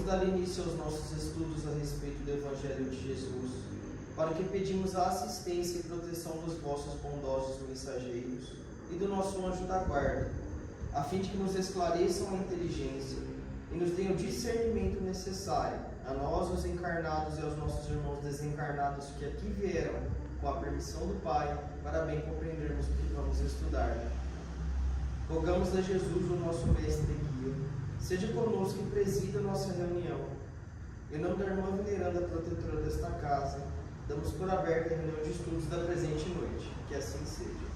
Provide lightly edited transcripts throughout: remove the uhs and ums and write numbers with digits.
dar início aos nossos estudos a respeito do Evangelho de Jesus, para que pedimos a assistência e proteção dos vossos bondosos mensageiros e do nosso anjo da guarda, a fim de que nos esclareçam a inteligência e nos deem o discernimento necessário, a nós, os encarnados, e aos nossos irmãos desencarnados que aqui vieram, com a permissão do Pai, para bem compreendermos o que vamos estudar. Rogamos a Jesus, o nosso mestre e guia, seja conosco e presida a nossa reunião. Em nome da irmã veneranda protetora desta casa, damos por aberta a reunião de estudos da presente noite. Que assim seja.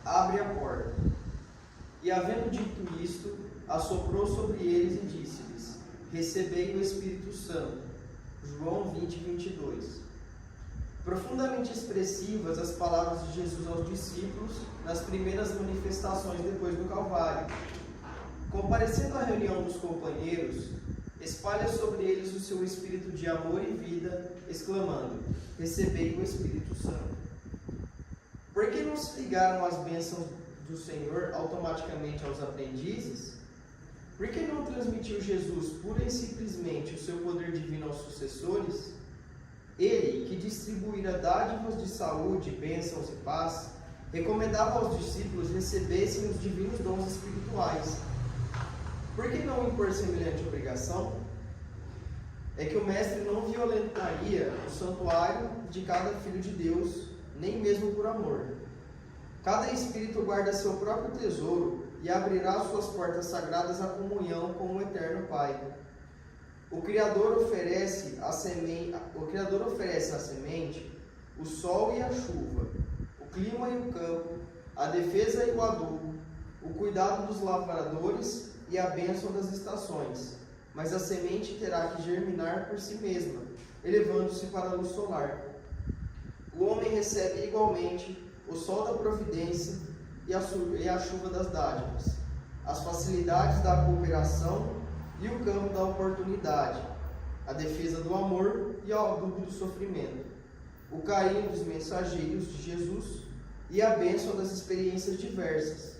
Abre a porta. E havendo dito isto, assoprou sobre eles e disse-lhes: recebei o Espírito Santo. João 20, 22. Profundamente expressivas as palavras de Jesus aos discípulos nas primeiras manifestações depois do Calvário. Comparecendo à reunião dos companheiros, espalha sobre eles o seu espírito de amor e vida, exclamando: recebei o Espírito Santo. Por que não se ligaram as bênçãos do Senhor automaticamente aos aprendizes? Por que não transmitiu Jesus pura e simplesmente o seu poder divino aos sucessores? Ele, que distribuíra dádivas de saúde, bênçãos e paz, recomendava aos discípulos recebessem os divinos dons espirituais. Por que não impor semelhante obrigação? É que o Mestre não violentaria o santuário de cada filho de Deus, nem mesmo por amor. Cada espírito guarda seu próprio tesouro e abrirá suas portas sagradas à comunhão com o Eterno Pai. O Criador oferece a semente, o sol e a chuva, o clima e o campo, a defesa e o adubo, o cuidado dos lavradores e a bênção das estações. Mas a semente terá que germinar por si mesma, elevando-se para a luz solar. O homem recebe igualmente o sol da providência e a chuva das dádivas, as facilidades da cooperação e o campo da oportunidade, a defesa do amor e o adubo do sofrimento, o carinho dos mensageiros de Jesus e a bênção das experiências diversas.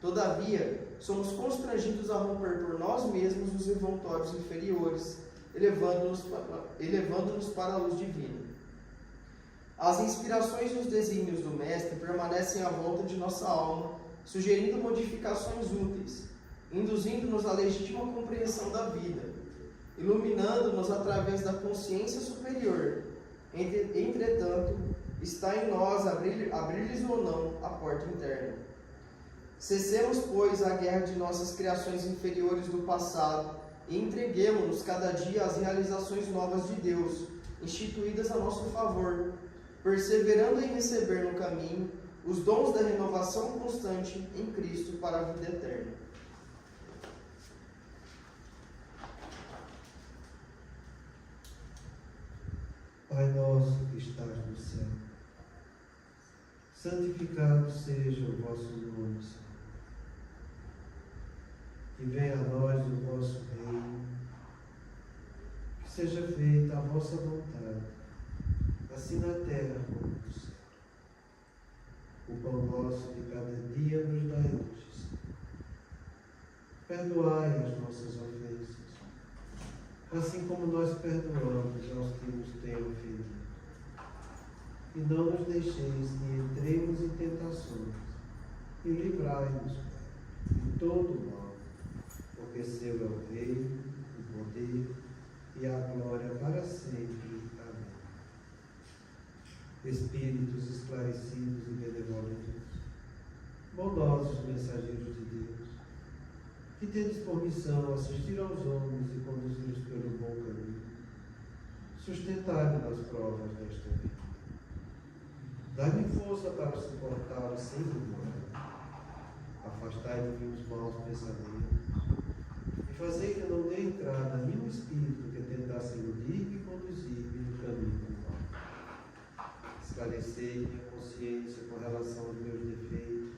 Todavia, somos constrangidos a romper por nós mesmos os evantórios inferiores, elevando-nos para a luz divina. As inspirações e os desígnios do Mestre permanecem à volta de nossa alma, sugerindo modificações úteis, induzindo-nos à legítima compreensão da vida, iluminando-nos através da consciência superior. Entretanto, está em nós abrir-lhes ou não a porta interna. Cessemos, pois, a guerra de nossas criações inferiores do passado e entreguemo-nos cada dia às realizações novas de Deus, instituídas a nosso favor, perseverando em receber no caminho os dons da renovação constante em Cristo para a vida eterna. Pai nosso que estás no céu, santificado seja o vosso nome, Senhor. Que venha a nós o vosso reino, que seja feita a vossa vontade, assim na terra como no céu. O pão nosso de cada dia nos dai hoje, Senhor. Perdoai as nossas ofensas, assim como nós perdoamos aos que nos têm ofendido. E não nos deixeis que entremos em tentações, e livrai-nos de todo o mal, porque seu é o reino, o poder e a glória para sempre. Amém. Espíritos esclarecidos e benevolentes, bondosos mensageiros de Deus, que tendes por missão assistir aos homens e conduzi-los pelo bom caminho, sustentai-me nas provas desta vida. Dai-me força para suportá-los sem demora. Afastai de mim os maus pensamentos e fazei que não dê entrada a nenhum espírito que tentasse iludir-me e conduzir-me no caminho do mal. Esclarecei minha consciência com relação aos meus defeitos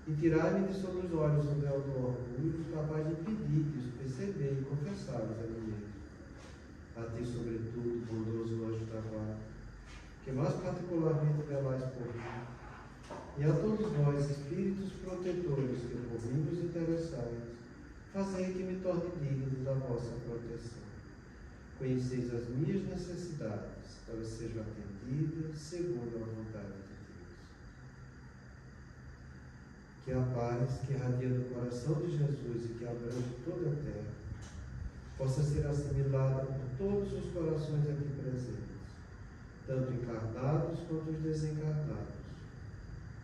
e tirai-me de sobre os olhos o véu do orgulho, capaz de impedir que os perceber e confessar-os a mim mesmo. A ti, sobretudo, bondoso anjo da guarda, que mais particularmente velais por mim, e a todos vós, espíritos protetores, que por mim vos interessais, fazei que me torne digno da vossa proteção. Conheceis as minhas necessidades, para que sejam atendidas segundo a vontade de Deus. Que a paz que irradia do coração de Jesus e que abrange toda a terra, possa ser assimilada por todos os corações aqui presentes, tanto encarnados quanto os desencarnados,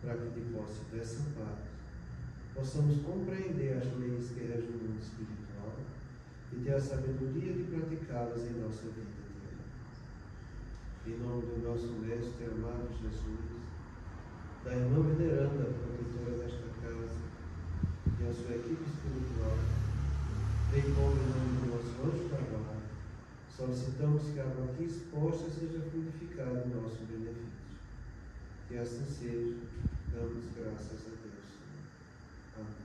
para que de posse dessa paz possamos compreender as leis que regem o mundo espiritual e ter a sabedoria de praticá-las em nossa vida diária. Em nome do nosso Mestre amado Jesus, da irmã veneranda, protetora desta casa, e a sua equipe espiritual, bem como em nome do nosso anjo da guarda, solicitamos que a água aqui exposta seja fluidificada em nosso benefício. Que assim seja, damos graças a Deus. Amém.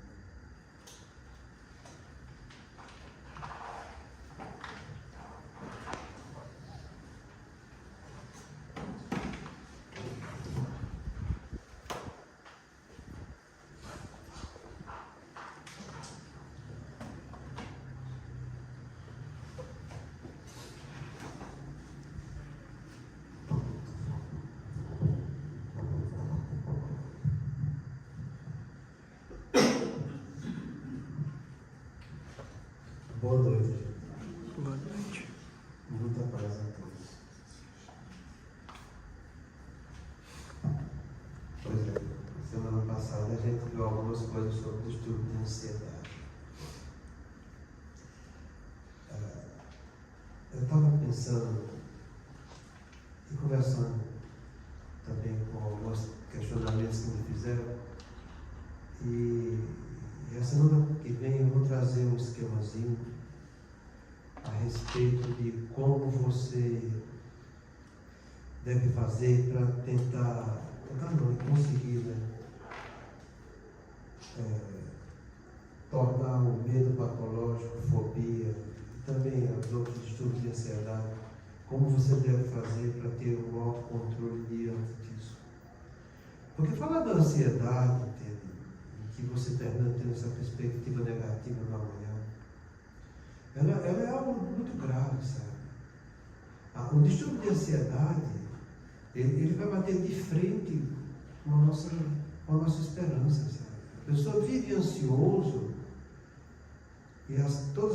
Boa noite. Boa noite. Muita paz a todos. Pois é, semana passada a gente viu algumas coisas sobre o distúrbio de ansiedade. Eu estava pensando e conversando também com alguns questionamentos que me fizeram, e a semana que vem eu vou trazer um esquemazinho a respeito de como você deve fazer para conseguir, tornar o medo patológico, fobia, e também os outros distúrbios de ansiedade, como você deve fazer para ter um autocontrole diante disso. Porque falar da ansiedade, entende? Que você termina tendo essa perspectiva negativa no amanhã, ela é algo muito grave, sabe? O distúrbio de ansiedade, ele vai bater de frente com a nossa esperança, sabe? A pessoa vive ansioso e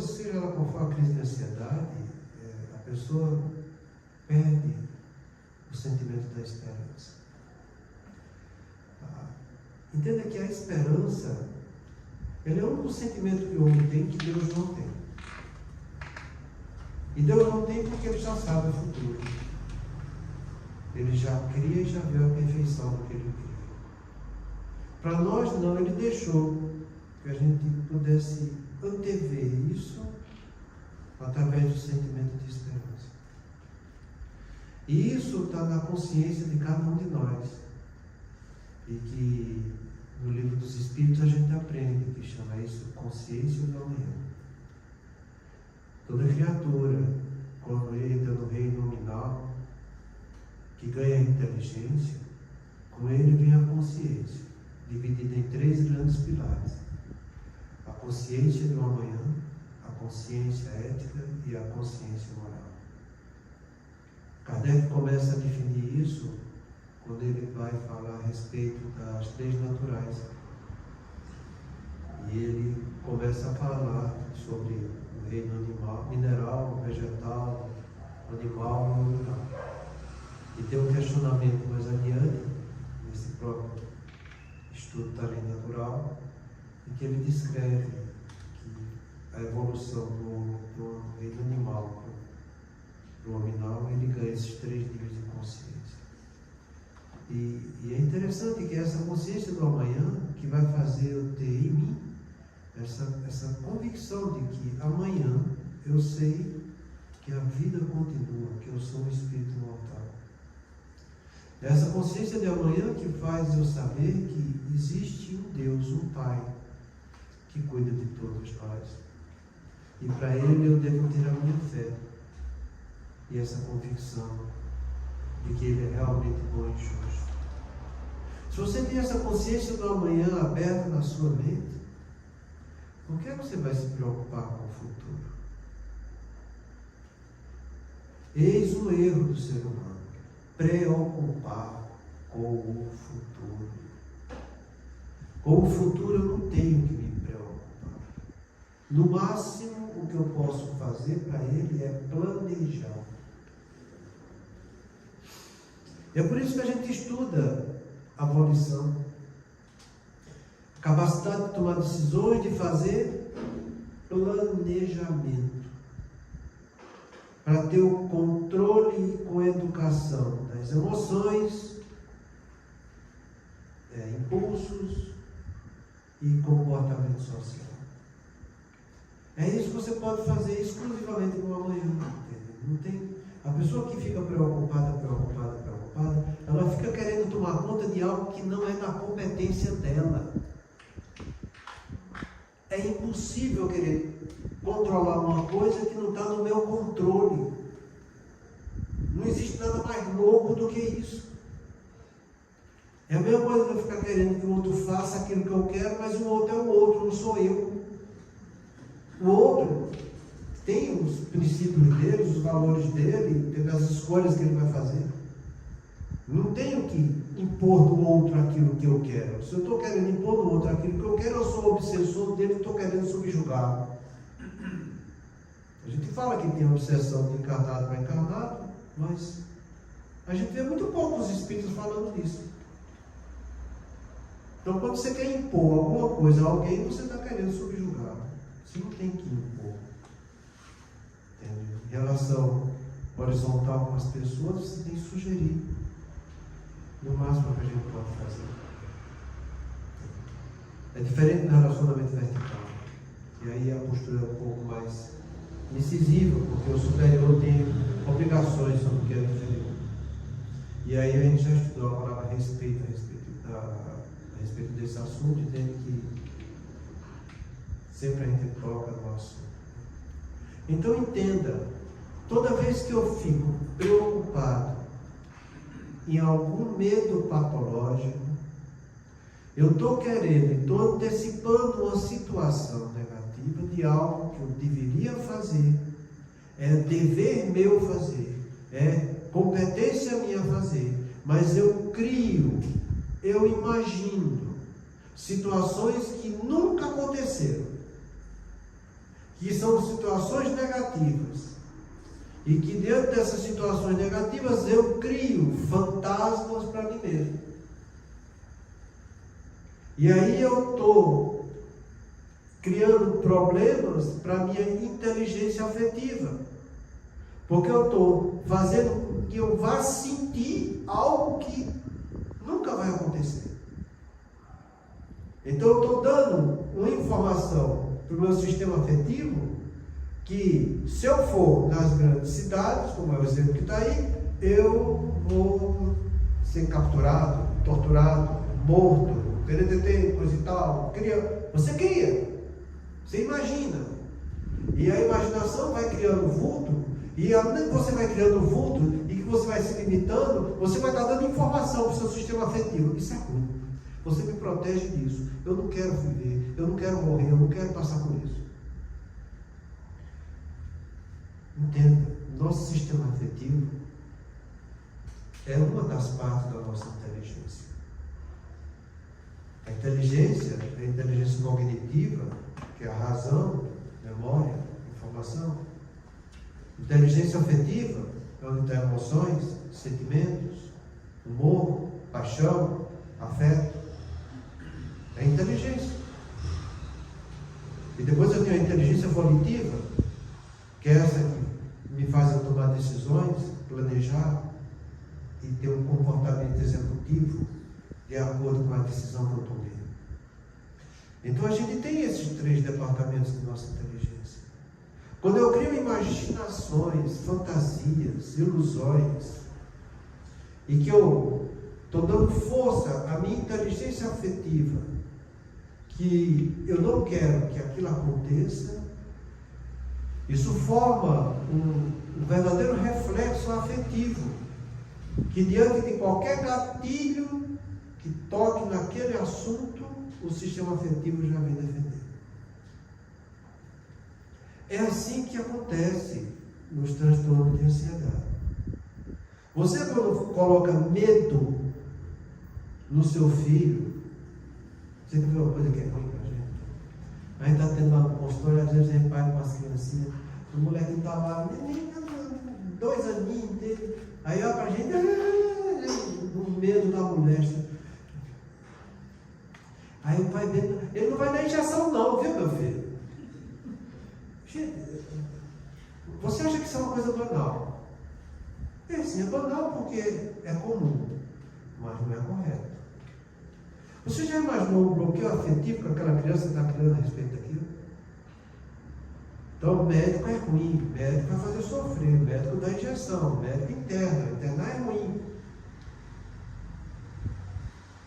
seja ela qual for a crise de ansiedade, a pessoa perde o sentimento da esperança. Entenda que a esperança, ela é o único sentimento que o homem tem que Deus não tem. E Deus não tem porque Ele já sabe o futuro. Ele já cria e já vê a perfeição do que Ele cria. Para nós não, Ele deixou que a gente pudesse antever isso através do sentimento de esperança. E isso está na consciência de cada um de nós. E que no livro dos Espíritos a gente aprende, que chama isso consciência do amanhã. Toda criatura, quando entra no reino nominal, que ganha inteligência, com ele vem a consciência, dividida em 3 grandes pilares: a consciência do amanhã, a consciência ética e a consciência moral. Kardec começa a definir isso quando ele vai falar a respeito das leis naturais. E ele começa a falar sobre o reino animal, mineral, vegetal, animal e mineral. E tem um questionamento mais adiante, nesse próprio estudo da lei natural, em que ele descreve que a evolução do reino animal para o nominal, ele ganha esses 3 níveis de consciência. E é interessante que essa consciência do amanhã que vai fazer eu ter em mim essa convicção de que amanhã eu sei que a vida continua, que eu sou um espírito imortal. Essa consciência de amanhã que faz eu saber que existe um Deus, um Pai, que cuida de todos nós. E para Ele eu devo ter a minha fé e essa convicção de que Ele é realmente bom e justo. Se você tem essa consciência do amanhã aberta na sua mente, Por que você vai se preocupar com o futuro? Eis o erro do ser humano: preocupar com o futuro. Com o futuro eu não tenho que me preocupar. No máximo, o que eu posso fazer para ele é planejar. É por isso que a gente estuda a volição, a capacidade de tomar decisões, de fazer planejamento, para ter o controle com a educação das emoções, impulsos e comportamento social. É isso que você pode fazer exclusivamente com amanhã. Não tem. A pessoa que fica preocupada, ela fica querendo tomar conta de algo que não é da competência dela. É impossível querer controlar uma coisa que não está no meu controle. Não existe nada mais louco do que isso. É a mesma coisa que eu ficar querendo que o outro faça aquilo que eu quero, mas o outro é o outro, não sou eu. O outro tem os princípios dele, os valores dele, tem as escolhas que ele vai fazer. Não tenho que impor do outro aquilo que eu quero. Se eu estou querendo impor do outro aquilo que eu quero, eu sou obsessor dele e estou querendo subjugar. A gente fala que tem obsessão de encarnado para encarnado, mas a gente vê muito poucos espíritos falando disso. Então, quando você quer impor alguma coisa a alguém, você está querendo subjugar. Você não tem que impor. Entende? Em relação horizontal com as pessoas, você tem que sugerir. No máximo que a gente pode fazer. É diferente do relacionamento vertical. E aí a postura é um pouco mais incisiva, porque o superior tem obrigações sobre o que é inferior. E aí a gente já estudou a palavra respeito a respeito desse assunto, entende que sempre a gente toca no assunto. Então entenda, toda vez que eu fico preocupado em algum medo patológico, eu estou antecipando uma situação negativa de algo que eu deveria fazer, é dever meu fazer, é competência minha fazer, mas eu imagino situações que nunca aconteceram, que são situações negativas, e que dentro dessas situações negativas eu crio fantasmas para mim mesmo. E aí eu estou criando problemas para a minha inteligência afetiva, porque eu estou fazendo com que eu vá sentir algo que nunca vai acontecer. Então eu estou dando uma informação para o meu sistema afetivo que, se eu for nas grandes cidades, como é o exemplo que está aí, eu vou ser capturado, torturado, morto, coisa e tal. Você cria, você imagina, e a imaginação vai criando vulto, e à medida que você vai criando vulto e que você vai se limitando, você vai estar dando informação para o seu sistema afetivo. Isso é ruim. Você me protege disso. Eu não quero viver, eu não quero morrer, eu não quero passar por isso. Entenda, nosso sistema afetivo é uma das partes da nossa inteligência. A inteligência cognitiva, que é a razão, memória, informação. Inteligência afetiva, onde estão emoções, sentimentos, humor, paixão, afeto. É inteligência. E depois eu tenho a inteligência volitiva, que é essa que me faz eu tomar decisões, planejar e ter um comportamento executivo de acordo com a decisão que eu tomei. Então a gente tem esses 3 departamentos de nossa inteligência. Quando eu crio imaginações, fantasias, ilusões, e que eu estou dando força à minha inteligência afetiva, que eu não quero que aquilo aconteça, isso forma um verdadeiro reflexo afetivo, que diante de qualquer gatilho que toque naquele assunto, o sistema afetivo já vem defender. É assim que acontece nos transtornos de ansiedade. Você, quando coloca medo no seu filho, você quer ver uma coisa que é ruim pra gente? A gente está tendo lá no consultório, às vezes a gente vai com as criancinhas, o moleque está lá, 2 aninhos dele, aí olha pra gente, no medo da moléstia. Aí o pai dele, ele não vai dar injeção não, viu, meu filho? Gente, você acha que isso é uma coisa banal? É sim, é banal porque é comum, mas não é correto. Você já imaginou o bloqueio afetivo que aquela criança está criando a respeito daquilo? Então o médico é ruim, o médico vai fazer sofrer, o médico dá injeção, o médico internar é ruim.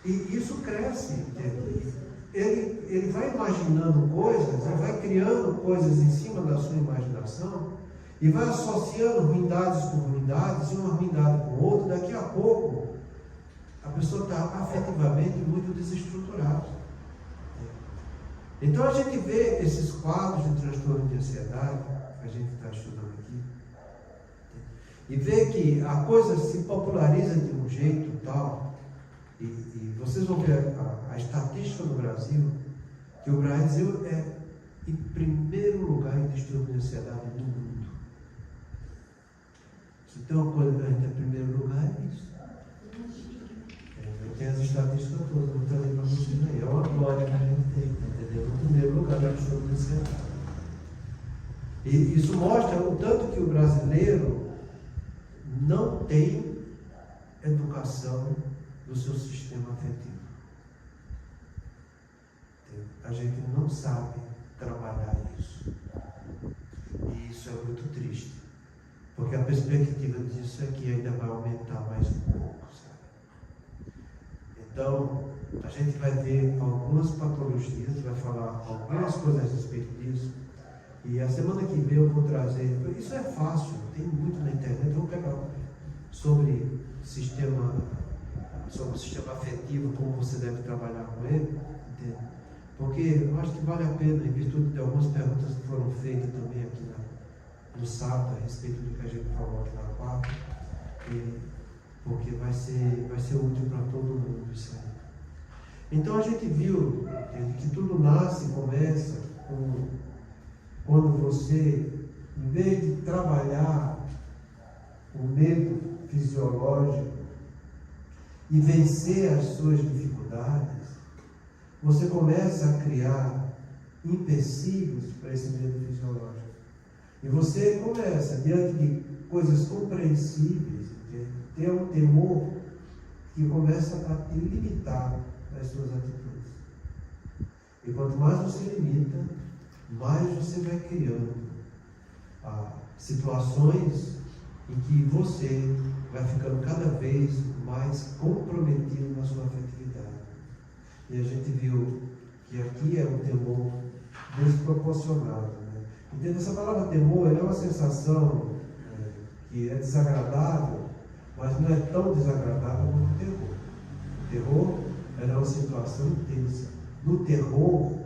E isso cresce, entende? Ele vai imaginando coisas, ele vai criando coisas em cima da sua imaginação e vai associando ruindades com ruindades, e uma ruindade com outra. Daqui a pouco a pessoa está afetivamente muito desestruturada. Então a gente vê esses quadros de transtorno de ansiedade, que a gente está estudando aqui, e vê que a coisa se populariza de um jeito tal, e vocês vão ver a estatística no Brasil, que o Brasil é em primeiro lugar em distúrbio de ansiedade no mundo. Se tem uma coisa que a gente é em primeiro lugar, é isso. Eu tenho as estatísticas todas, vou trazer para vocês aí. É uma glória que a gente tem, entendeu? No primeiro lugar da distúrbio de ansiedade. E isso mostra o tanto que o brasileiro não tem educação do seu sistema afetivo. A gente não sabe trabalhar isso. E isso é muito triste. Porque a perspectiva disso é que ainda vai aumentar mais um pouco, sabe? Então, a gente vai ver algumas patologias, vai falar algumas coisas a respeito disso. E a semana que vem eu vou trazer. Isso é fácil, tem muito na internet. Eu vou pegar sobre o sistema afetivo, como você deve trabalhar com ele, entende? Porque eu acho que vale a pena, em virtude de algumas perguntas que foram feitas também aqui no sábado, a respeito do que a gente falou aqui na quarta, porque vai ser útil para todo mundo isso aí. Então a gente viu, entende, que tudo nasce e começa quando você, em vez de trabalhar o medo fisiológico e vencer as suas dificuldades, você começa a criar empecilhos para esse medo fisiológico. E você começa, diante de coisas compreensíveis, ter um temor que começa a te limitar nas suas atitudes. E quanto mais você limita, mais você vai criando situações em que você vai ficando cada vez mais comprometido na sua afetividade. E a gente viu que aqui é um temor desproporcionado. Né? Entende? Essa palavra temor é uma sensação que é desagradável, mas não é tão desagradável como o terror. O terror é uma situação intensa. No terror,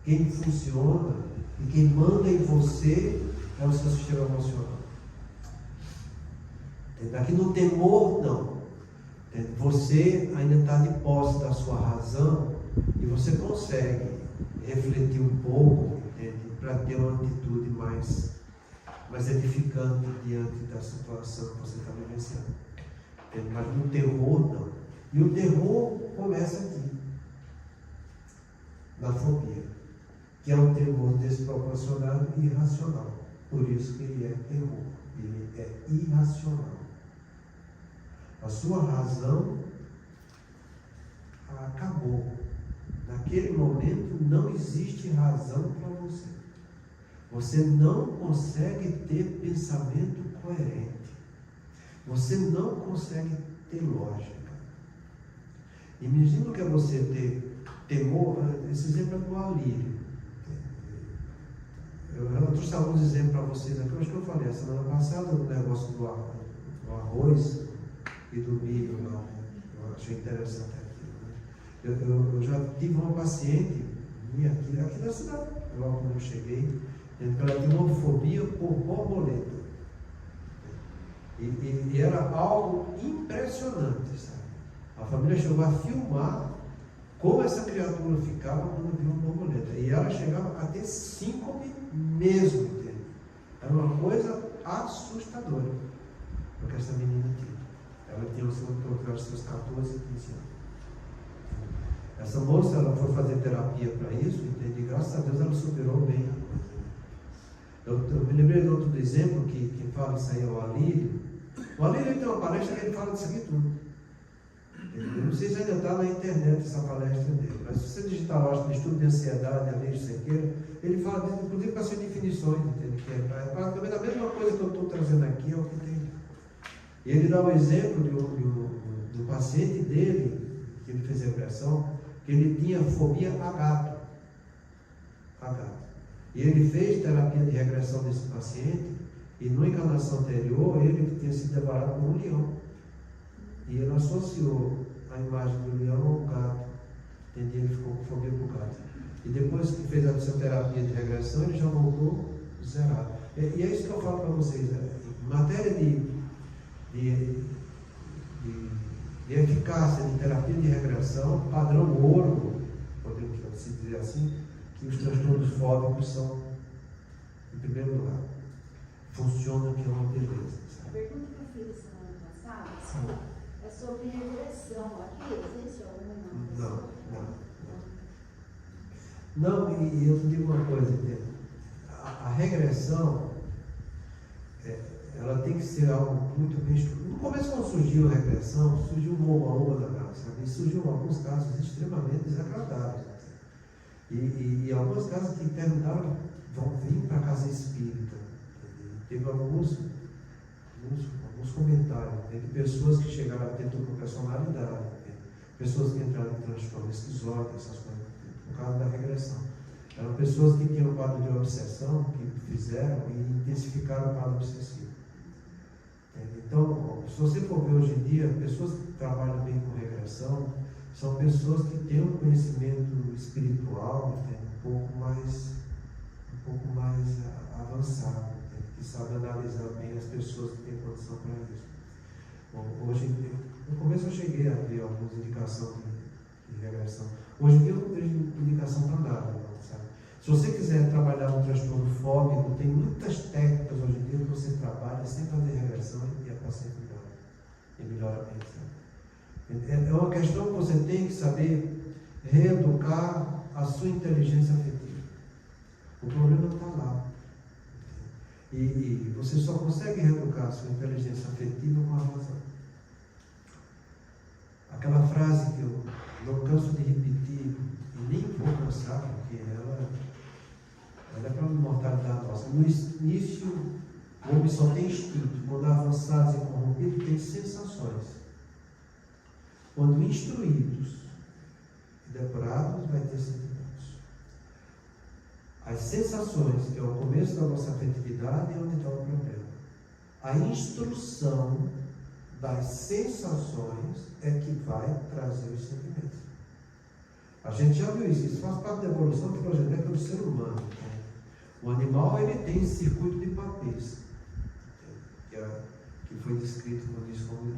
quem funciona e quem manda em você é o seu sistema emocional. Aqui no temor, não. Você ainda está de posse da sua razão e você consegue refletir um pouco, para ter uma atitude mais edificante diante da situação que você está vivenciando. Mas no terror, não. E o terror começa aqui, na fobia, que é um terror desproporcionado e irracional. Por isso que ele é terror, ele é irracional. A sua razão acabou. Naquele momento não existe razão para você. Você não consegue ter pensamento coerente. Você não consegue ter lógica. Imagina o que é você ter temor. Esse exemplo é do alívio. Eu trouxe alguns exemplos para vocês aqui. Eu acho que eu falei a semana passada do negócio do arroz e do milho, não. Eu achei interessante aquilo. Eu já tive uma paciente minha aqui na cidade, logo quando eu cheguei, Então, ela tinha uma fobia por borboleta. E era algo impressionante, sabe? A família chegou a filmar como essa criatura ficava quando viu uma borboleta. E ela chegava a ter síncope mesmo, entende? Era uma coisa assustadora o que essa menina tinha. Ela tinha os seus 14, 15 anos. Essa moça, ela foi fazer terapia para isso, entende? E graças a Deus ela superou bem a coisa. Eu me lembrei de outro exemplo que fala isso aí, é o Alírio. O Alírio tem uma palestra que ele fala disso aqui tudo. Eu não sei se ainda está na internet essa palestra dele, mas se você digitar lá, acho que estudo de ansiedade, Alírio Sequeira, ele fala disso, inclusive com as definições, entende? Que é praticamente a mesma coisa que eu estou trazendo aqui, é o que tem. E ele dá um exemplo de um paciente dele, que ele fez regressão, que ele tinha fobia a gato. E ele fez terapia de regressão desse paciente, e numa encarnação anterior, ele tinha sido devorado por um leão. E ele associou a imagem do leão ao gato. Entendeu? Ele ficou com fobia por gato. E depois que fez a terapia de regressão, ele já voltou zerado. E é isso que eu falo para vocês. Em matéria de eficácia de terapia de regressão, padrão ouro, podemos se dizer assim, que os transtornos fóbicos são, em primeiro lugar, funcionam que é uma beleza. A pergunta que eu fiz semana passada é sobre regressão. Aqui existe alguma? Não, e eu te digo uma coisa, entende? A regressão, ela tem que ser algo muito bem estudado. No começo, quando surgiu a regressão, surgiu um oba-oba danado, sabe? E surgiu alguns casos extremamente desagradáveis. E alguns casos que terminaram, vão vir para a casa espírita. Teve alguns comentários de pessoas que chegaram a ter dupla personalidade, pessoas que entraram em transtorno esquizoide, essas coisas, por causa da regressão. Eram pessoas que tinham quadro de obsessão, que fizeram e intensificaram o quadro obsessivo. Então, se você for ver hoje em dia, pessoas que trabalham bem com regressão são pessoas que têm um conhecimento espiritual, um pouco mais avançado, que sabem analisar bem as pessoas que têm condição para isso. Bom, hoje, no começo eu cheguei a ver algumas indicações de regressão. Hoje em dia eu não vejo indicação para nada, não, sabe? Se você quiser trabalhar um transtorno fóbico, tem muitas técnicas hoje em dia que você trabalha sem fazer regressão e a paciente melhora. E melhora bem, sabe? É uma questão que você tem que saber reeducar a sua inteligência afetiva. O problema está lá. E você só consegue reeducar a sua inteligência afetiva com a razão. Aquela frase que eu não canso de repetir, e nem vou cansar, porque ela é para a imortalidade nossa. No início, o homem só tem instinto. Quando avançados e corrompidos, tem sensações. Quando instruídos e depurados, vai ter sentimentos. As sensações, que é o começo da nossa afetividade, é onde está o problema. A instrução das sensações é que vai trazer os sentimentos. A gente já viu isso faz parte da evolução filogenética do ser humano. O animal, ele tem circuito de papéis, que foi descrito como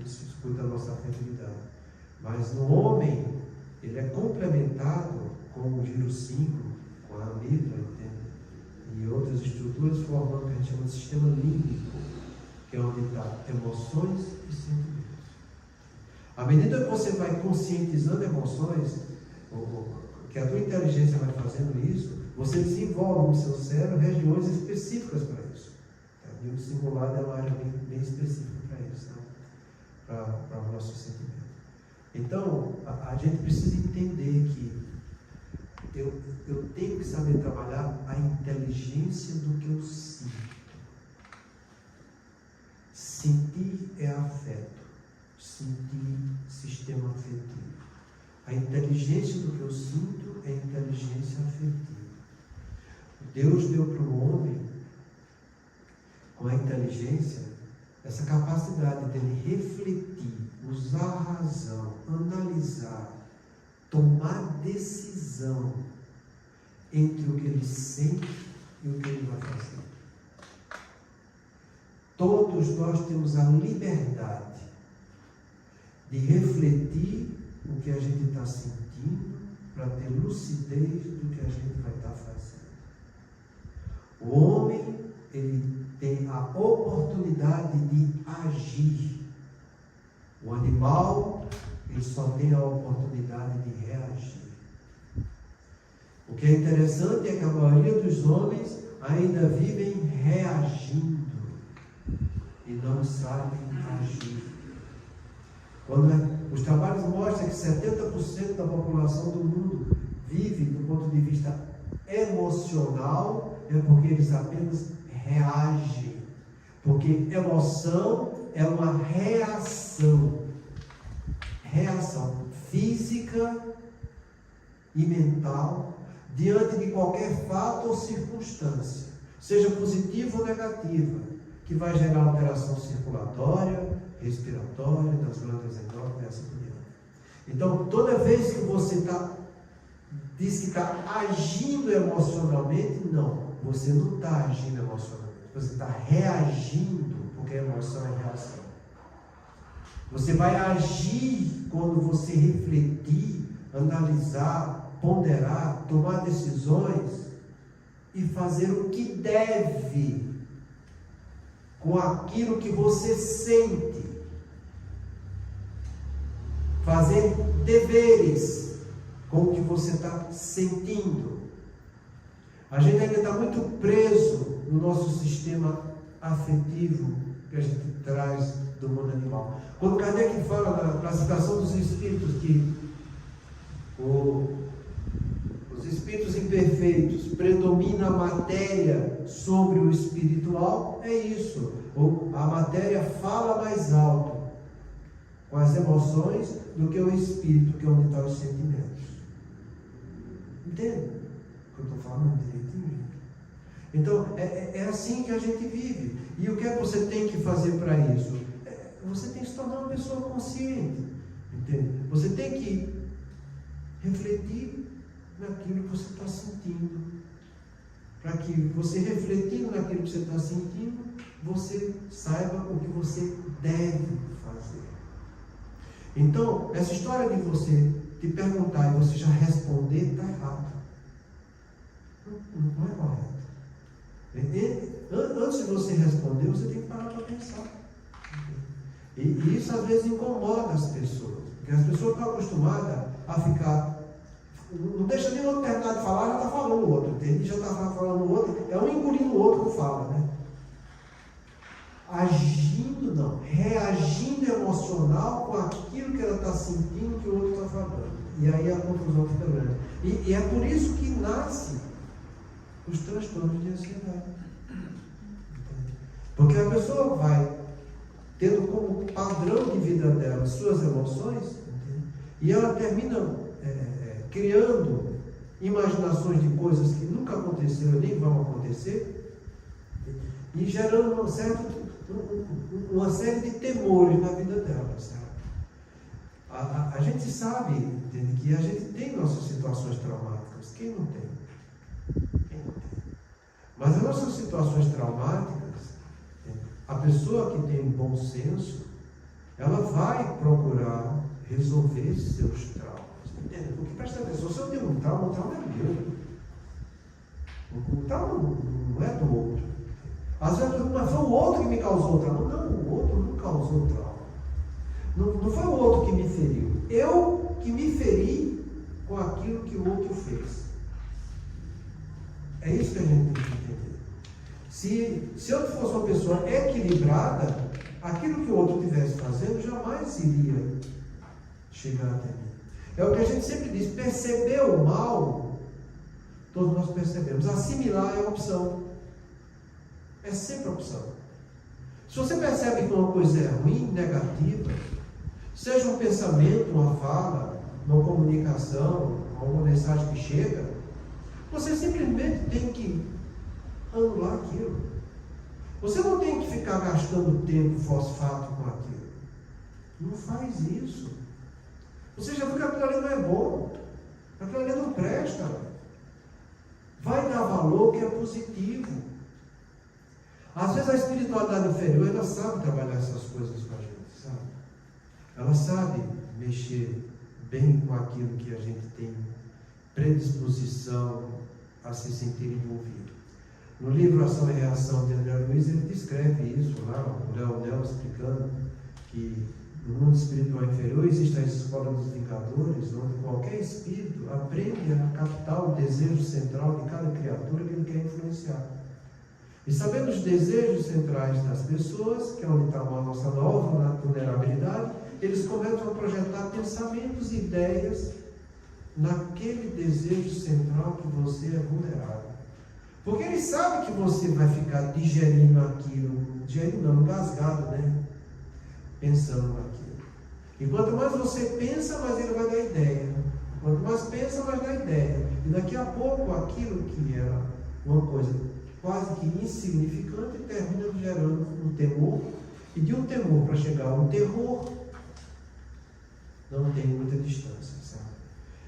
circuito da nossa afetividade. Mas no homem, ele é complementado com o giro 5, com a amígdala, e outras estruturas, formando o que a gente chama de sistema límbico, que é onde está emoções e sentimentos. À medida que você vai conscientizando emoções, que a tua inteligência vai fazendo isso, você desenvolve no seu cérebro regiões específicas para isso. E o simulado é uma área bem específica para isso, para o nosso sentimento. Então, a gente precisa entender que eu tenho que saber trabalhar a inteligência do que eu sinto. Sentir é afeto. Sentir, sistema afetivo. A inteligência do que eu sinto é inteligência afetiva. Deus deu para o homem, com a inteligência, essa capacidade dele refletir, usar a razão, analisar, tomar decisão entre o que ele sente e o que ele vai fazer. Todos nós temos a liberdade de refletir o que a gente está sentindo para ter lucidez do que a gente vai estar fazendo. O homem, ele tem a oportunidade de agir. O animal, ele só tem a oportunidade de reagir. O que é interessante é que a maioria dos homens ainda vivem reagindo e não sabem agir. Os trabalhos mostram que 70% da população do mundo vive do ponto de vista emocional, é porque eles apenas reagem. Porque emoção é uma reação física e mental diante de qualquer fato ou circunstância, seja positiva ou negativa, que vai gerar alteração circulatória, respiratória, das glândulas endócrinas e assim por diante. Então, toda vez que você diz que está agindo emocionalmente, não, você não está agindo emocionalmente, você está reagindo, porque a emoção é reação. Você vai agir quando você refletir, analisar, ponderar, tomar decisões e fazer o que deve com aquilo que você sente. Fazer deveres com o que você está sentindo. A gente ainda está muito preso no nosso sistema afetivo que a gente traz do mundo animal. Quando Kardec fala na classificação dos espíritos que os espíritos imperfeitos predomina a matéria sobre o espiritual, é isso. A matéria fala mais alto com as emoções do que o espírito, que é onde estão os sentimentos. Entende o que eu estou falando direitinho? Então, é assim que a gente vive. E o que é que você tem que fazer para isso? Você tem que se tornar uma pessoa consciente. Entende? Você tem que refletir naquilo que você está sentindo. Para que você, refletindo naquilo que você está sentindo, você saiba o que você deve fazer. Então, essa história de você te perguntar e você já responder está errado. Não é correto. Antes de você responder, você tem que parar para pensar. E isso às vezes incomoda as pessoas. Porque as pessoas estão acostumadas a ficar. Não deixa nem o outro terminar de falar, já está falando o outro. Entende? Já está falando o outro. É um engolindo o outro que fala, né? Agindo não, reagindo emocional com aquilo que ela está sentindo que o outro está falando. E aí a confusão fica grande. E é por isso que nasce os transtornos de ansiedade. Porque a pessoa vai tendo como padrão de vida dela suas emoções, entende? E ela termina criando imaginações de coisas que nunca aconteceram nem vão acontecer, e gerando uma série de temores na vida dela. Sabe? A gente sabe, entende, que a gente tem nossas situações traumáticas. Quem não tem? Mas as nossas situações traumáticas, a pessoa que tem um bom senso, ela vai procurar resolver seus traumas. Entende? Porque presta atenção, se eu tenho um trauma é meu. O trauma não é do outro. Às vezes, mas foi o outro que me causou o trauma. Não, o outro não causou o trauma. Não foi o outro que me feriu. Eu que me feri com aquilo que o outro fez. É isso que a gente tem que entender. Se eu fosse uma pessoa equilibrada, aquilo que o outro estivesse fazendo jamais iria chegar até mim. É o que a gente sempre diz: perceber o mal, todos nós percebemos. Assimilar é a opção. É sempre a opção. Se você percebe que uma coisa é ruim, negativa, seja um pensamento, uma fala, uma comunicação, uma mensagem que chega, você simplesmente tem que anular aquilo. Você não tem que ficar gastando tempo fosfato com aquilo. Não faz isso. Você já viu que aquilo ali não é bom. Aquilo ali não presta. vai dar valor que é positivo. Às vezes a espiritualidade inferior, ela sabe trabalhar essas coisas com a gente, sabe? Ela sabe mexer bem com aquilo que a gente tem predisposição a se sentir envolvido. No livro Ação e Reação de André Luiz, ele descreve isso lá, o Leonel explicando que no mundo espiritual inferior existe a escola dos vingadores, onde qualquer espírito aprende a captar o desejo central de cada criatura que ele quer influenciar. E sabendo os desejos centrais das pessoas, que é onde está a nossa nova vulnerabilidade, eles começam a projetar pensamentos e ideias naquele desejo central que você é vulnerável. Porque ele sabe que você vai ficar digerindo aquilo, engasgado, né? Pensando naquilo. E quanto mais você pensa, mais ele vai dar ideia. Quanto mais pensa, mais dá ideia. E daqui a pouco, aquilo que era uma coisa quase que insignificante termina gerando um temor. E de um temor para chegar a um terror, não tem muita distância, sabe?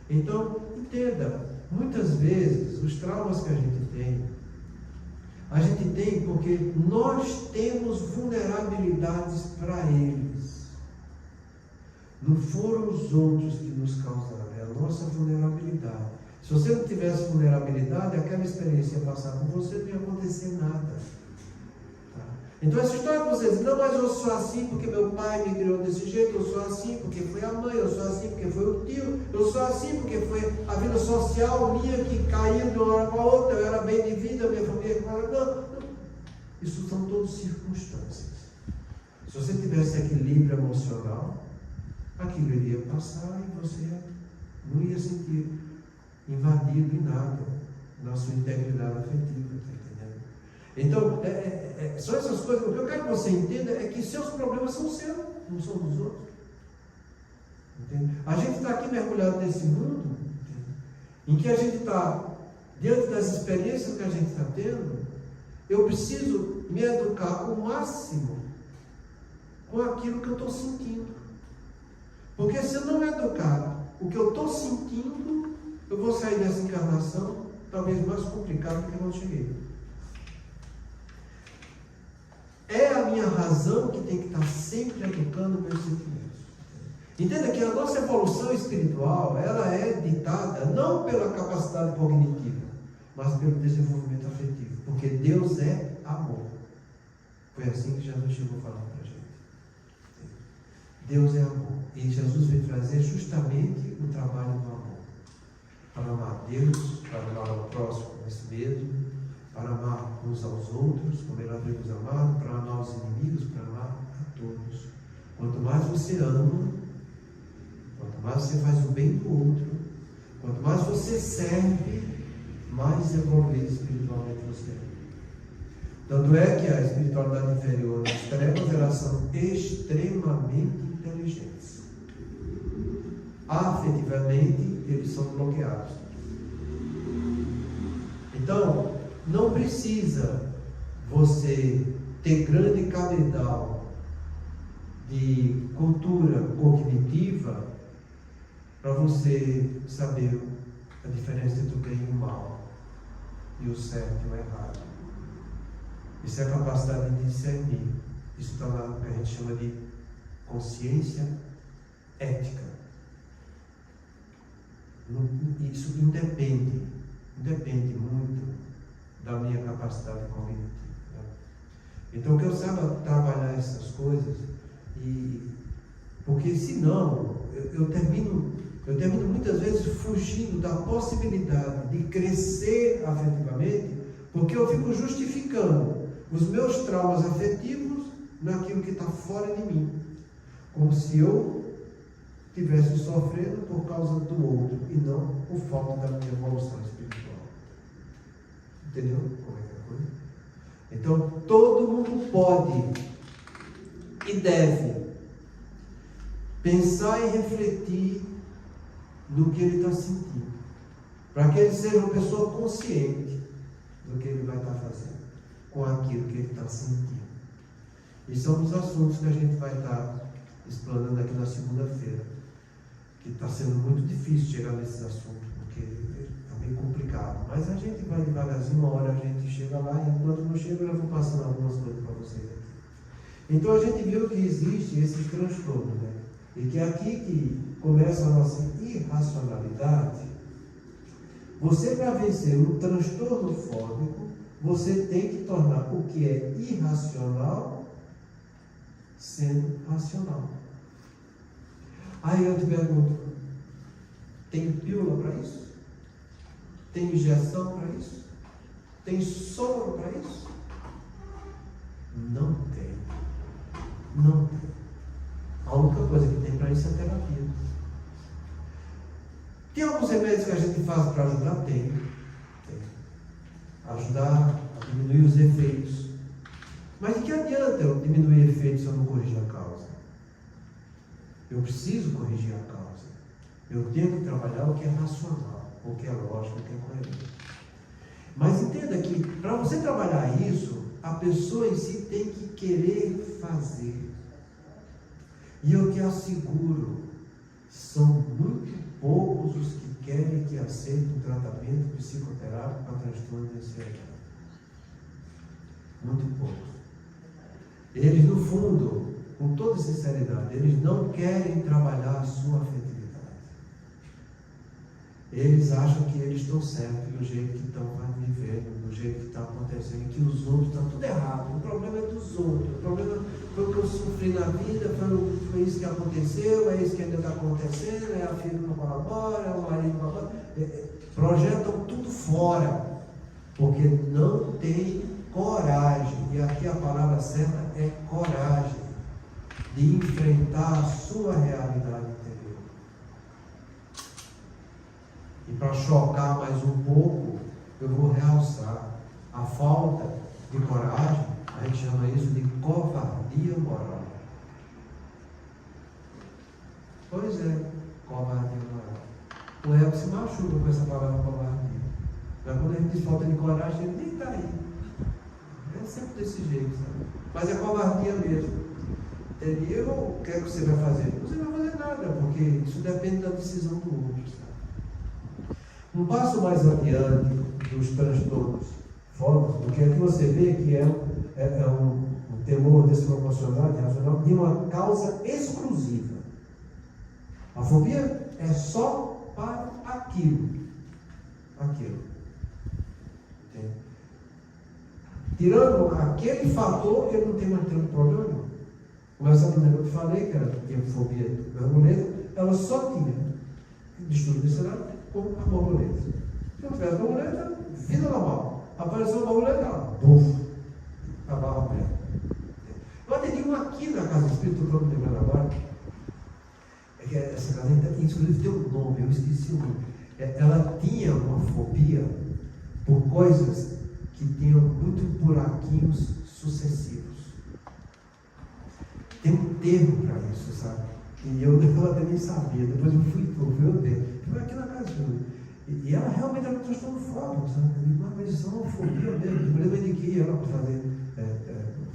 Então, entenda, muitas vezes os traumas que a gente tem porque nós temos vulnerabilidades para eles. Não foram os outros que nos causaram, é a nossa vulnerabilidade. Se você não tivesse vulnerabilidade, aquela experiência ia passar por você, não ia acontecer nada. Tá? Então essa história que você diz, não, mas eu sou assim porque meu pai me criou desse jeito, eu sou assim porque foi a mãe, eu sou assim porque foi o tio, eu sou assim porque foi a vida social minha que caiu de uma hora para outra, eu era bem de vida, minha família... Não. Isso são todas circunstâncias. Se você tivesse equilíbrio emocional, aquilo iria passar e você não ia sentir invadido em nada na sua integridade afetiva, está entendendo? Então, são essas coisas. O que eu quero que você entenda é que seus problemas são seus, não são dos outros. Entende? A gente está aqui mergulhado nesse mundo, entende? Em que a gente está, diante das experiências que a gente está tendo, eu preciso me educar o máximo com aquilo que eu estou sentindo. Porque se eu não educar o que eu estou sentindo, eu vou sair dessa encarnação talvez mais complicado do que eu não cheguei. É a minha razão que tem que estar sempre educando meus sentimentos. Entenda que a nossa evolução espiritual, ela é ditada não pela capacidade cognitiva, mas pelo desenvolvimento afetivo. Porque Deus é amor. Foi assim que Jesus chegou falando para a gente. Deus é amor. E Jesus veio trazer justamente o trabalho do amor. Para amar a Deus, para amar ao próximo como a si mesmo, para amar uns aos outros, como Ele havia nos amado, para amar os inimigos, para amar a todos. Quanto mais você ama, quanto mais você faz o bem do outro, quanto mais você serve, mais evoluído espiritualmente você é. Tanto é que a espiritualidade inferior, as trevas, elas são extremamente inteligentes. Afetivamente, eles são bloqueados. Então, não precisa você ter grande cabedal de cultura cognitiva para você saber a diferença entre o bem e o mal, e o certo e o errado. Isso é a capacidade de discernir. Isso está lá no que a gente chama de consciência ética. Isso independe muito da minha capacidade cognitiva. Então, que eu saiba trabalhar essas coisas, porque senão eu termino muitas vezes fugindo da possibilidade de crescer afetivamente, porque eu fico justificando os meus traumas afetivos naquilo que está fora de mim, como se eu estivesse sofrendo por causa do outro e não por falta da minha evolução espiritual. Entendeu como é que é a coisa? Então, todo mundo pode e deve pensar e refletir no que ele está sentindo, para que ele seja uma pessoa consciente do que ele vai estar fazendo com aquilo que ele está sentindo. E são os assuntos que a gente vai estar explanando aqui na segunda-feira, que está sendo muito difícil chegar nesses assuntos, porque a meio complicado. Mas a gente vai devagarzinho, uma hora a gente chega lá, e enquanto não chega, eu vou passando algumas coisas para vocês aqui. Então a gente viu que existe esse transtorno, né? E que é aqui que começa a nossa irracionalidade. Você, para vencer um transtorno fóbico, você tem que tornar o que é irracional sendo racional. Aí eu te pergunto, tem pílula para isso? Tem injeção para isso? Tem soro para isso? Não tem. Não tem. A única coisa que tem para isso é terapia. Tem alguns remédios que a gente faz para ajudar? Tem. Ajudar a diminuir os efeitos. Mas de que adianta eu diminuir efeitos se eu não corrigir a causa? Eu preciso corrigir a causa. Eu tenho que trabalhar o que é racional, o que é lógico, o que é coerente. Mas entenda que para você trabalhar isso, a pessoa em si tem que querer fazer. E eu te asseguro, são muito poucos os que querem que aceitem um tratamento psicoterápico para transtorno de ansiedade. Muito poucos. Eles, no fundo, com toda sinceridade, eles não querem trabalhar a sua afetividade. Eles acham que eles estão certos do jeito que estão vivendo, do jeito que está acontecendo, que os outros estão tudo errado. O problema é dos outros. O problema foi o que eu sofri na vida, foi isso que aconteceu, é isso que ainda está acontecendo, é a filha que não colabora, é o marido que não colabora. Projetam tudo fora, porque não tem coragem. E aqui a palavra certa é coragem de enfrentar a sua realidade interior. E para chocar mais um pouco, eu vou realçar a falta de coragem. A gente chama isso de covardia moral. Pois é, covardia moral. O Elton se machuca com essa palavra covardia. Mas quando a gente diz falta de coragem, ele nem está aí. É sempre desse jeito, sabe? Mas é covardia mesmo. Entendeu? O que é que você vai fazer? Você não vai fazer nada, porque isso depende da decisão do outro, sabe? Um passo mais adiante dos transtornos fóbicos, porque aqui você vê que é um temor desproporcional e irracional de uma causa exclusiva. A fobia é só para aquilo. Entende? Tirando aquele fator, ele não tem mais tanto problema nenhum. Como essa menina que eu te falei, que ela tinha fobia de borboleta, ela só tinha distúrbio visceral com a borboleta. Se não tivesse borboleta, vida normal. Apareceu a borboleta, ela, buf, acabava a perna. Eu atendi uma aqui na Casa Espírita, estou me lembrando agora. É que essa casa, inclusive, tem um nome, eu esqueci o nome. Ela tinha uma fobia por coisas que tinham muito buraquinhos sucessivos. Tem um termo para isso, sabe? E eu até nem sabia. Depois eu fui ver o termo. Foi aqui na casa. E ela realmente era um transtorno fóbico, sabe? Mas isso é uma fobia mesmo. Eu indiquei ela para fazer,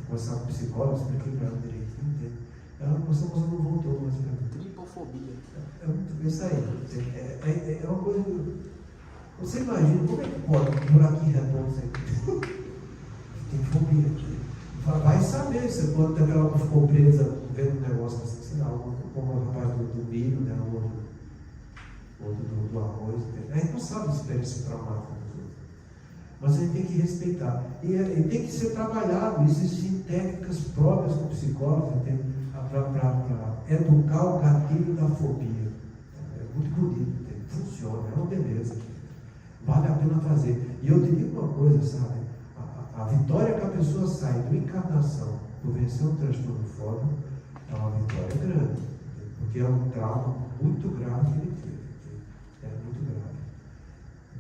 conversar com o psicólogo, expliquei para ela direitinho. Entende? Ela começou, mas não voltou mais para mim. Tripofobia. Isso aí. É uma coisa. Você imagina como é que pode buraquinho redondo sempre? Tem fobia. Vai saber, você pode ter aquela que ficou presa vendo um negócio assim, sei lá, como o rapaz do milho, né? O outro do arroz. A gente não sabe a experiência traumática dos outros. Mas a gente tem que respeitar. E tem que ser trabalhado. Existem técnicas próprias do psicólogo para educar o gatilho da fobia. É muito bonito, funciona, é uma beleza. Vale a pena fazer. E eu te digo uma coisa, sabe? A vitória que a pessoa sai de uma encarnação por vencer um transtorno fóbico é uma vitória grande, porque é um trauma muito grave que ele teve. É muito grave.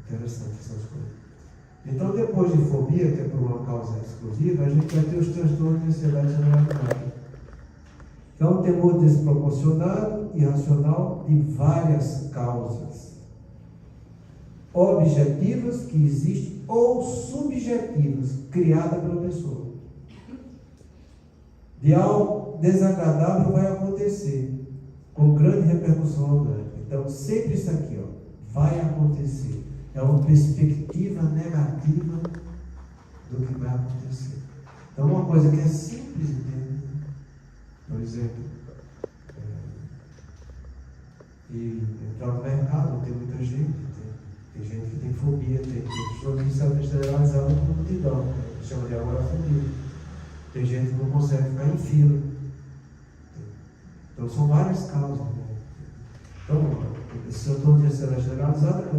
Interessante essas coisas. Então, depois de fobia, que é por uma causa exclusiva, a gente vai ter os transtornos de ansiedade generalizada. É um temor desproporcionado e irracional de várias causas. Objetivas que existem ou subjetivas, criadas pela pessoa. De algo desagradável vai acontecer, com grande repercussão orgânica. Então, sempre isso aqui, vai acontecer. é uma perspectiva negativa do que vai acontecer. Então, uma coisa que é simples, entende? Por exemplo, e entrar no mercado, tem muita gente, tem gente que tem fobia, tem pessoas que sabem generalizar com multidão, que chama de agorafobia. Tem gente que não consegue ficar em fila. Então, são várias causas. Né? Então, esse transtorno de ansiedade generalizada,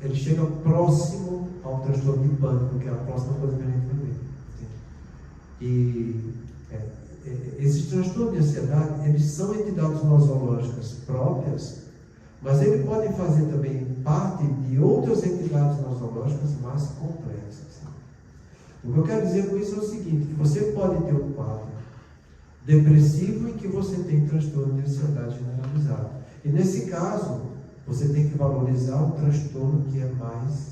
ele chega próximo ao transtorno de pânico, que é a próxima coisa que a gente vai ver. E esses transtornos de ansiedade, eles são entidades nosológicas próprias, mas eles podem fazer também parte de outras entidades nosológicas mais complexas. O que eu quero dizer com isso é o seguinte, que você pode ter um quadro depressivo em que você tem transtorno de ansiedade generalizado. E nesse caso, você tem que valorizar o transtorno que é mais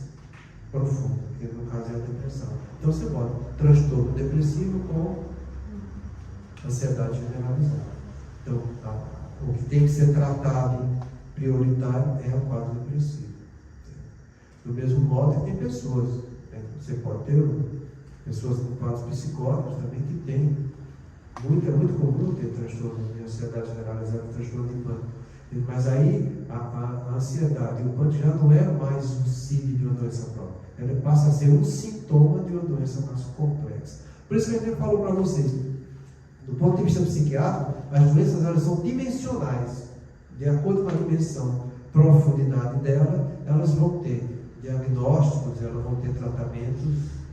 profundo, que no caso é a depressão. Então você bota transtorno depressivo com ansiedade generalizada. Então, o que tem que ser tratado prioritário é o quadro depressivo. Do mesmo modo que tem pessoas, né? Você pode ter pessoas com quadros psicóticos também que tem. É muito comum ter transtorno de ansiedade generalizada, transtorno de pânico. Mas aí a ansiedade e o pânico já não é mais um signo de uma doença própria. Ela passa a ser um sintoma de uma doença mais complexa. Por isso que a gente falou para vocês, do ponto de vista psiquiátrico, as doenças elas são dimensionais. De acordo com a dimensão, profundidade dela, elas vão ter diagnósticos, elas vão ter tratamentos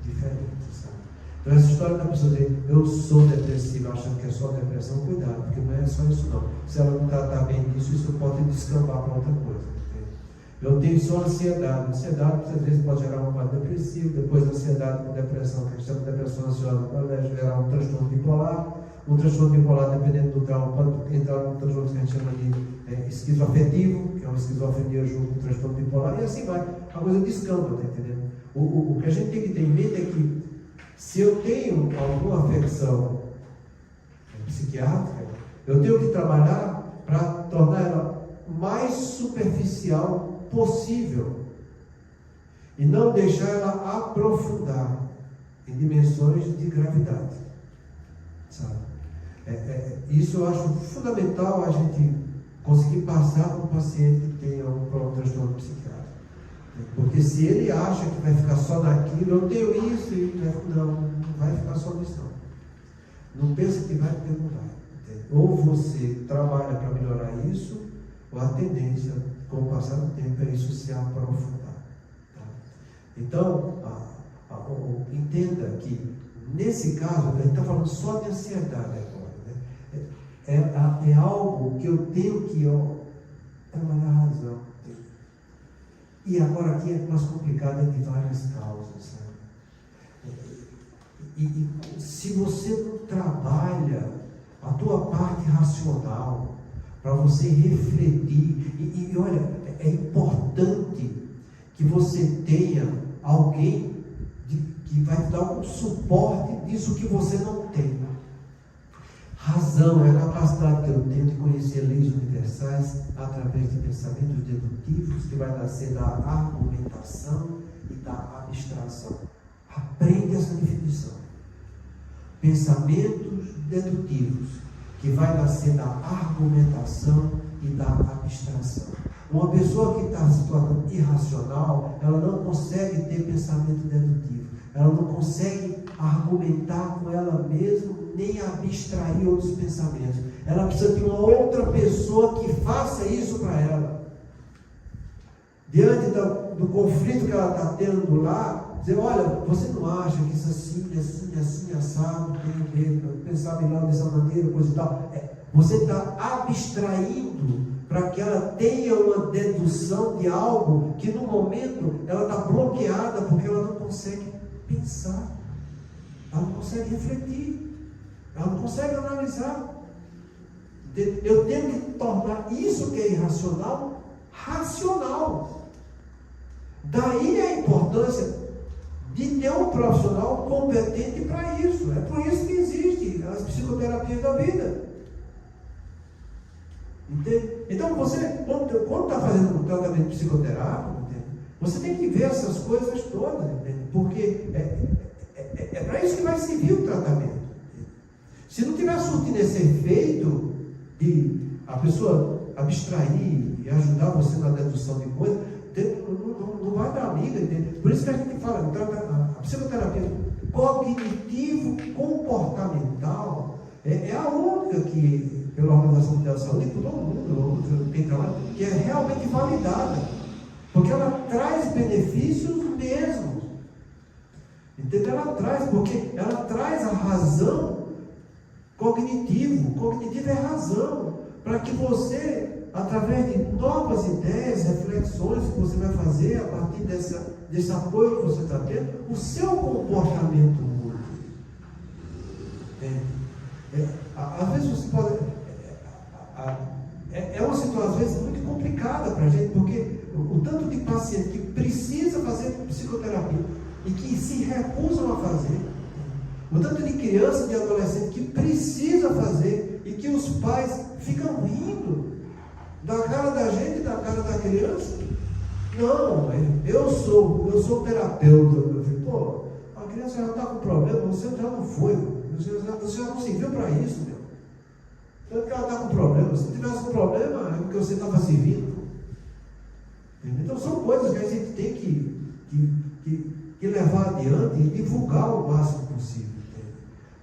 diferentes. Sabe? Então essa história da pessoa dizer, eu sou depressiva, achando que é só depressão, cuidado, porque não é só isso não. Se ela não tratar bem disso, isso pode descambar para outra coisa. Entende? Eu tenho só ansiedade. Ansiedade, às vezes, pode gerar um quadro depressivo, depois ansiedade com depressão, que a gente chama de depressão ansiosa, pode gerar um transtorno bipolar. Um transtorno bipolar, dependendo do trauma, pode entrar num transtorno que a gente chama de esquizoafetivo, que é uma esquizofrenia junto com um transtorno bipolar, e assim vai. A coisa descamba, tá entendendo? O que a gente tem que ter em mente é que, se eu tenho alguma afecção psiquiátrica, eu tenho que trabalhar para tornar ela mais superficial possível e não deixar ela aprofundar em dimensões de gravidade, sabe? Isso eu acho fundamental a gente conseguir passar para um paciente que tem algum transtorno psiquiátrico. Porque se ele acha que vai ficar só naquilo, eu tenho isso, não vai ficar só nisso não. Não pensa que vai, porque não vai. Entende? Ou você trabalha para melhorar isso, ou a tendência, com o passar do tempo, é isso se aprofundar. Tá? Então, entenda que, nesse caso, a gente está falando só de ansiedade agora. Né? É algo que eu tenho que trabalhar a razão. E agora aqui é mais complicado, é de várias causas. Sabe? E se você não trabalha a tua parte racional para você refletir, e olha, é importante que você tenha alguém que vai te dar um suporte disso que você não tem. Razão é a capacidade que eu tenho de conhecer leis universais através de pensamentos dedutivos, que vai nascer da argumentação e da abstração. Aprende essa definição. Pensamentos dedutivos, que vai nascer da argumentação e da abstração. Uma pessoa que está se tornando irracional, ela não consegue ter pensamento dedutivo, ela não consegue argumentar com ela mesma, nem abstrair outros pensamentos. Ela precisa de uma outra pessoa que faça isso para ela. Diante do conflito que ela está tendo lá, dizer, olha, você não acha que isso assim, assado, tem que pensar melhor dessa maneira, coisa e tal. Você está abstraindo para que ela tenha uma dedução de algo que no momento ela está bloqueada, porque ela não consegue pensar, ela não consegue refletir, ela não consegue analisar. Eu tenho que tornar isso que é irracional, racional. Daí a importância de ter um profissional competente para isso. É por isso que existe as psicoterapias da vida. Entende? Então você, quando está fazendo um tratamento psicoterápico, Você tem que ver essas coisas todas, entende? Porque é para isso que vai servir o tratamento. Se não tiver surtindo esse efeito de a pessoa abstrair e ajudar você na dedução de coisas, não vai dar liga, entende? Por isso que a gente fala, a psicoterapia cognitivo-comportamental é a única que, pela Organização Mundial da Saúde, e por todo mundo, tem trabalho, que é realmente validada, porque ela traz benefícios mesmos. Entendeu? Ela traz, porque ela traz a razão cognitivo é razão, para que você, através de novas ideias, reflexões que você vai fazer a partir desse apoio que você está tendo, o seu comportamento muda. Às vezes você pode. É uma situação, às vezes, muito complicada para a gente, porque o tanto de paciente que precisa fazer psicoterapia e que se recusam a fazer, o tanto de criança e de adolescente que precisa fazer e que os pais ficam rindo da cara da gente e da cara da criança. Não, eu sou terapeuta. Eu falei, pô, a criança já está com problema, você já não foi, você já não serviu para isso, meu. Tanto que ela está com problema. Se tivesse um problema, é porque você estava servindo. Então são coisas que a gente tem que levar adiante e divulgar o máximo possível.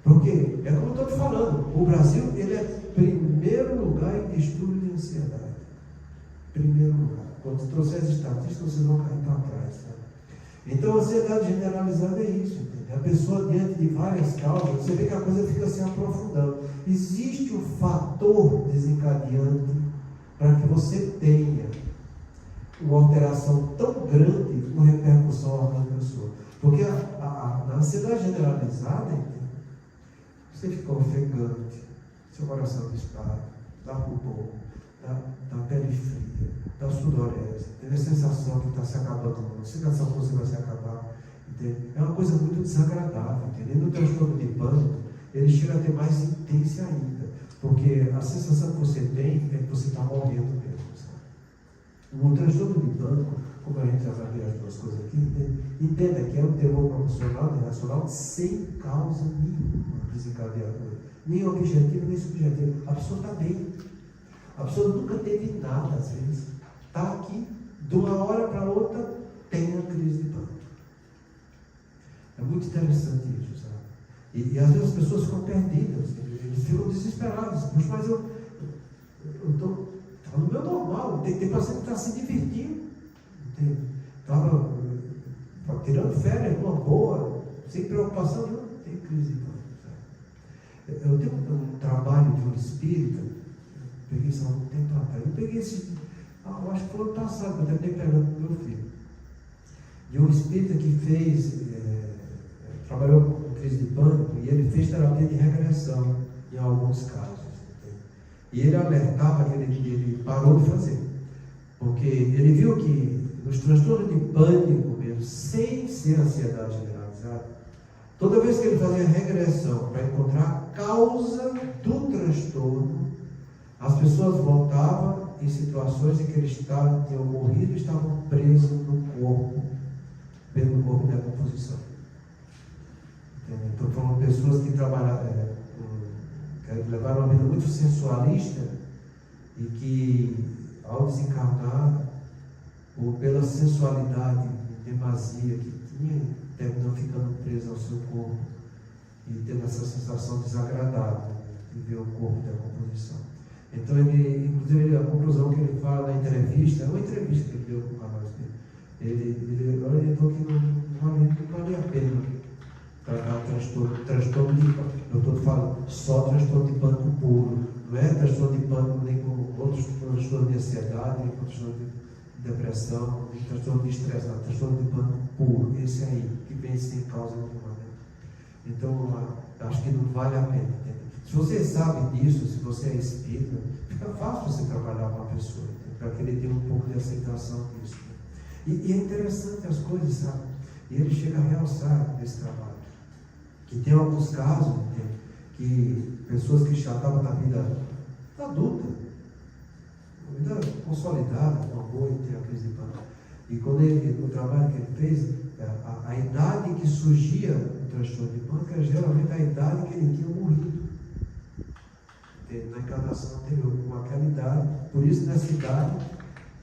Porque, é como eu estou te falando, o Brasil, ele é primeiro lugar em distúrbio de ansiedade. Primeiro lugar. Quando trouxer as estatísticas, vocês vão cair para trás. Tá? Então, a ansiedade generalizada é isso. Entende? A pessoa, diante de várias causas, você vê que a coisa fica se aprofundando. Existe um fator desencadeante para que você tenha uma alteração tão grande com repercussão ao da pessoa. Porque na ansiedade generalizada, você fica ofegante, seu coração dispara, dá rubor, dá pele fria, dá sudorese, tem a sensação que está se acabando o mundo, a sensação que você vai se acabar, entende? É uma coisa muito desagradável, entende? No transtorno de pânico, ele chega a ter mais intensa ainda, porque a sensação que você tem é que você está morrendo mesmo, sabe? No transtorno de pânico, como a gente já vai ver as duas coisas aqui, entenda que é um terror proporcional e racional sem causa nenhuma desencadeadora, nem objetivo nem subjetivo. A pessoa está bem, a pessoa nunca teve nada, às vezes está aqui, de uma hora para outra tem a crise de pânico. É muito interessante isso, sabe? E às vezes as pessoas ficam perdidas, eles ficam desesperados. Mas eu estou no meu normal. Tem paciente que está se divertindo, estava tirando férias numa boa, sem preocupação nenhuma, tem crise de pânico. Eu tenho um trabalho de um espírita, peguei isso há um tempo atrás. Eu peguei esse, eu acho que foi ano passado, eu tentei pegar com meu filho. De um espírita que trabalhou com crise de pânico e ele fez terapia de regressão em alguns casos. E ele alertava que ele parou de fazer, porque ele viu que nos transtornos de pânico mesmo, sem ser ansiedade generalizada, toda vez que ele fazia regressão para encontrar a causa do transtorno, as pessoas voltavam em situações em que eles tinham morrido e estavam presos no corpo, vendo o corpo em decomposição. Então foram pessoas que trabalharam, que levaram uma vida muito sensualista e que, ao desencarnar, ou pela sensualidade demasia que tinha, terminou ficando preso ao seu corpo e tendo essa sensação desagradável de ver o corpo em decomposição. Então, inclusive, a conclusão que ele fala na entrevista, é uma entrevista que ele deu com o canal ele orientou que não valia a pena tratar transtorno de pânico. Eu estou falando só transtorno de pânico puro, não é transtorno de pânico nem com outros transtornos de ansiedade, nem com transtorno de depressão, nem transtorno de estresse, não, transtorno de pânico puro, esse aí, que vem sem causa nenhuma. Então, acho que não vale a pena, entende? Se você sabe disso, se você é espírita, fica fácil você trabalhar com a pessoa, para que ele tenha um pouco de aceitação disso. E é interessante as coisas, sabe? E ele chega a realçar nesse trabalho, que tem alguns casos, entende? Que pessoas que já estavam na vida adulta, uma vida consolidada, uma boa, e tem a crise de pânico. E quando o trabalho que ele fez, a idade que surgia o transtorno de pânico era geralmente a idade que ele tinha morrido. Na encarnação anterior, com aquela idade. Por isso, nessa idade,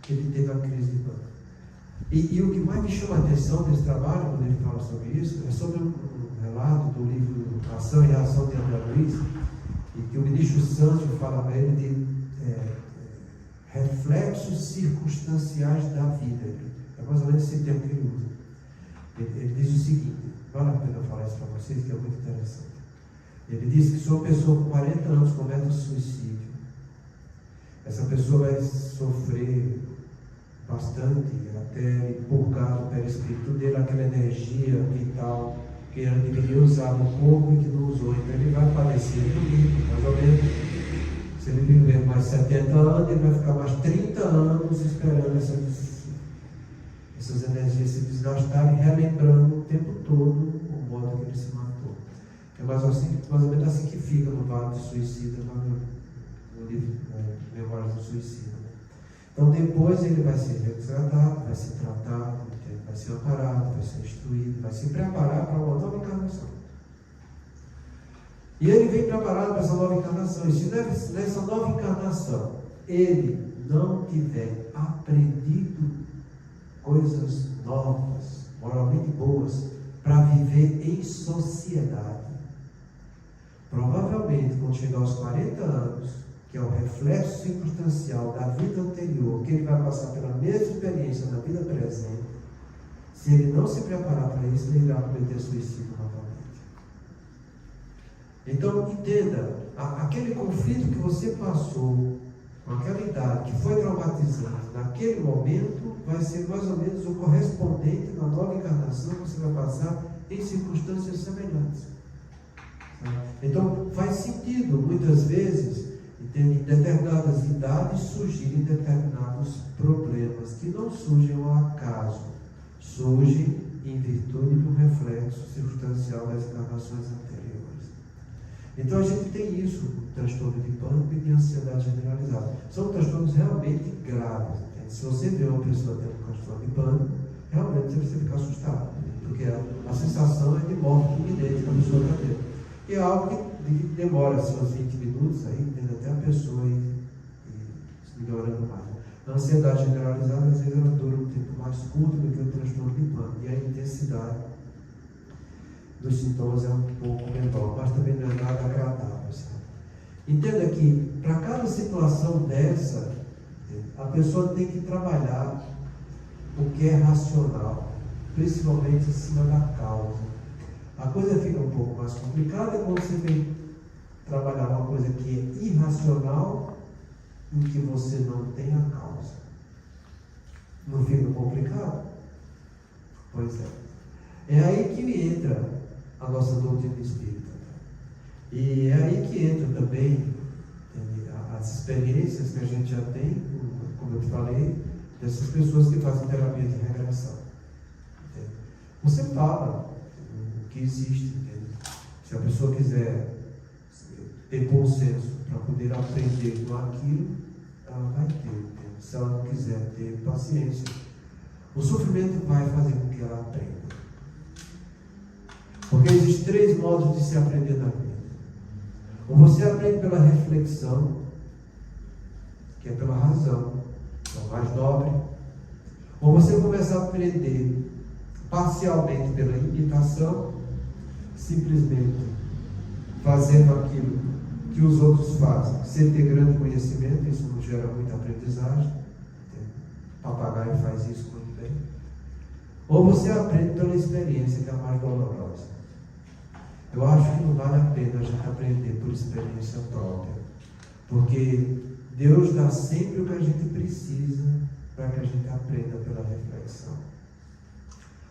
ele teve a crise de pânico. E o que mais me chama a atenção desse trabalho, quando ele fala sobre isso, é sobre um relato do livro Ação e Reação de André Luiz, e que o ministro Sancho fala para ele de reflexos circunstanciais da vida. É mais ou menos esse termo que ele usa. Ele diz o seguinte, vale a pena falar isso para vocês, que é muito interessante. Ele diz que se uma pessoa com 40 anos comete um suicídio, essa pessoa vai sofrer bastante, até purgar do perispírito dele aquela energia vital que ele deveria usar no corpo e que não usou. Então ele vai padecer bonito, mais ou menos. Se ele viver mais 70 anos, ele vai ficar mais 30 anos esperando essas energias se desgastarem, relembrando o tempo todo o modo que ele se matou. É mais ou menos assim que fica no Vale do Suicida, no livro Memórias do Suicida. Então depois ele vai ser resgatado, vai ser tratado, vai ser amparado, vai ser instruído, vai se preparar para uma nova encarnação. E ele vem preparado para essa nova encarnação. E se nessa nova encarnação ele não tiver aprendido coisas novas, moralmente boas, para viver em sociedade, provavelmente quando chegar aos 40 anos, que é o reflexo circunstancial da vida anterior, que ele vai passar pela mesma experiência na vida presente, se ele não se preparar para isso, ele irá cometer suicídio novamente. Então, entenda, aquele conflito que você passou com aquela idade, que foi traumatizante, naquele momento, vai ser mais ou menos o correspondente na nova encarnação que você vai passar em circunstâncias semelhantes. Então, faz sentido, muitas vezes, em determinadas idades surgirem determinados problemas que não surgem ao acaso, surgem em virtude do reflexo circunstancial das encarnações anteriores. Então a gente tem isso, o transtorno de pânico e de ansiedade generalizada. São transtornos realmente graves. Entende? Se você vê uma pessoa tendo um transtorno de pânico, realmente você fica assustado, porque a sensação é de morte iminente que a pessoa está tendo. E é algo que demora seus 20 minutos, aí, entende? Até a pessoa ir melhorando mais. A ansiedade generalizada, às vezes, ela dura um tempo mais curto do que o transtorno de pânico, e a intensidade dos sintomas é um pouco menor, mas também não é nada agradável. Sabe? Entenda que, para cada situação dessa, a pessoa tem que trabalhar o que é racional, principalmente em cima da causa. A coisa fica um pouco mais complicada quando você vem trabalhar uma coisa que é irracional, em que você não tem a causa. Não fica complicado? Pois é. É aí que entra a nossa doutrina espírita. E é aí que entra também as experiências que a gente já tem, como eu te falei, dessas pessoas que fazem terapia de regressão. Entende? Você fala o que existe. Entende? Se a pessoa quiser ter bom senso para poder aprender com aquilo, ela vai ter. Entende? Se ela não quiser ter paciência, o sofrimento vai fazer com que ela aprenda. Porque existem 3 modos de se aprender na vida. Ou você aprende pela reflexão, que é pela razão, que é o mais nobre. Ou você começa a aprender parcialmente pela imitação, simplesmente fazendo aquilo que os outros fazem, sem ter grande conhecimento. Isso não gera muita aprendizagem. O papagaio faz isso muito bem. Ou você aprende pela experiência, que é a mais dolorosa. Eu acho que não vale a pena a gente aprender por experiência própria, porque Deus dá sempre o que a gente precisa para que a gente aprenda pela reflexão.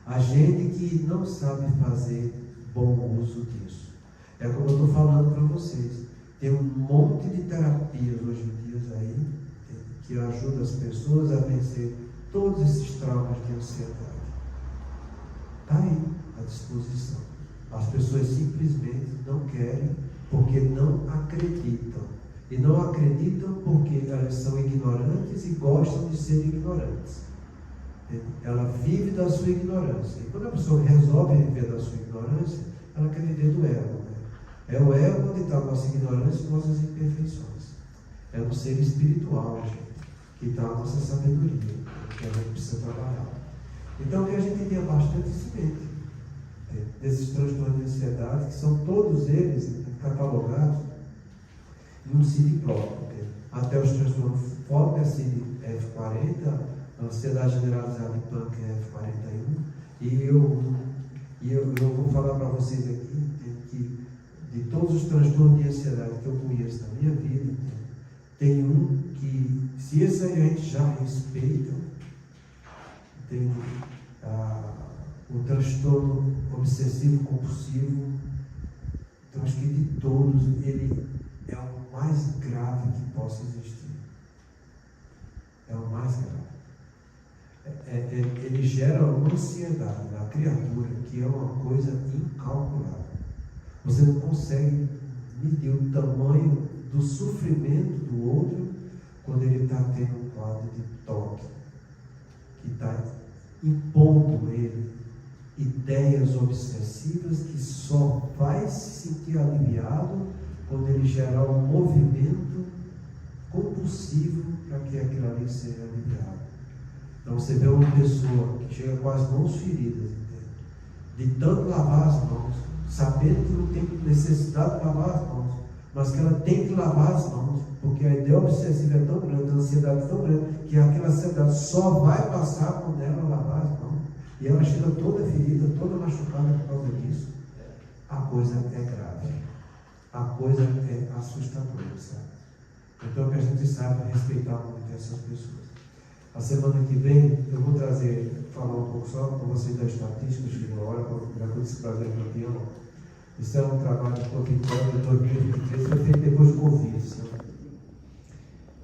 A gente que não sabe fazer bom uso disso. É como eu estou falando para vocês. Tem um monte de terapias hoje em dia aí que ajudam as pessoas a vencer todos esses traumas de ansiedade. Está aí à disposição. As pessoas simplesmente não querem porque não acreditam. E não acreditam porque elas são ignorantes e gostam de ser ignorantes. Ela vive da sua ignorância. E quando a pessoa resolve viver da sua ignorância, ela quer viver do ego. Né? É o ego onde está a nossa ignorância e nossas imperfeições. É no ser espiritual, gente, que está a nossa sabedoria, que a gente precisa trabalhar. Então, que a gente tenha bastante ciente desses transtornos de ansiedade, que são todos eles catalogados em um CID próprio. Até os transtornos fóbica, CID F40, a ansiedade generalizada e pânico F41. E eu vou falar para vocês aqui que de todos os transtornos de ansiedade que eu conheço na minha vida, tem um que, se esse a gente já respeita, tem o transtorno obsessivo compulsivo. Então, acho que de todos, ele é o mais grave que possa existir. É o mais grave. Ele gera uma ansiedade na criatura que é uma coisa incalculável. Você não consegue medir o tamanho do sofrimento do outro quando ele está tendo um quadro de toque, que está impondo ele ideias obsessivas que só vai se sentir aliviado quando ele gerar um movimento compulsivo para que aquilo ali seja aliviado. Então você vê uma pessoa que chega com as mãos feridas, entende? De tanto lavar as mãos, sabendo que não tem necessidade de lavar as mãos, mas que ela tem que lavar as mãos, porque a ideia obsessiva é tão grande, a ansiedade é tão grande, que aquela ansiedade só vai passar quando ela lavar as mãos. E ela chega toda ferida, toda machucada por causa disso. A coisa é grave. A coisa é assustadora, sabe? Então que a gente saiba respeitar muito essas pessoas. A semana que vem eu vou falar um pouco só para vocês das estatísticas, chegou a hora, já que eu disse prazer campeão. Isso é um trabalho de Vitória de 2023, foi feito depois do Covid, sabe?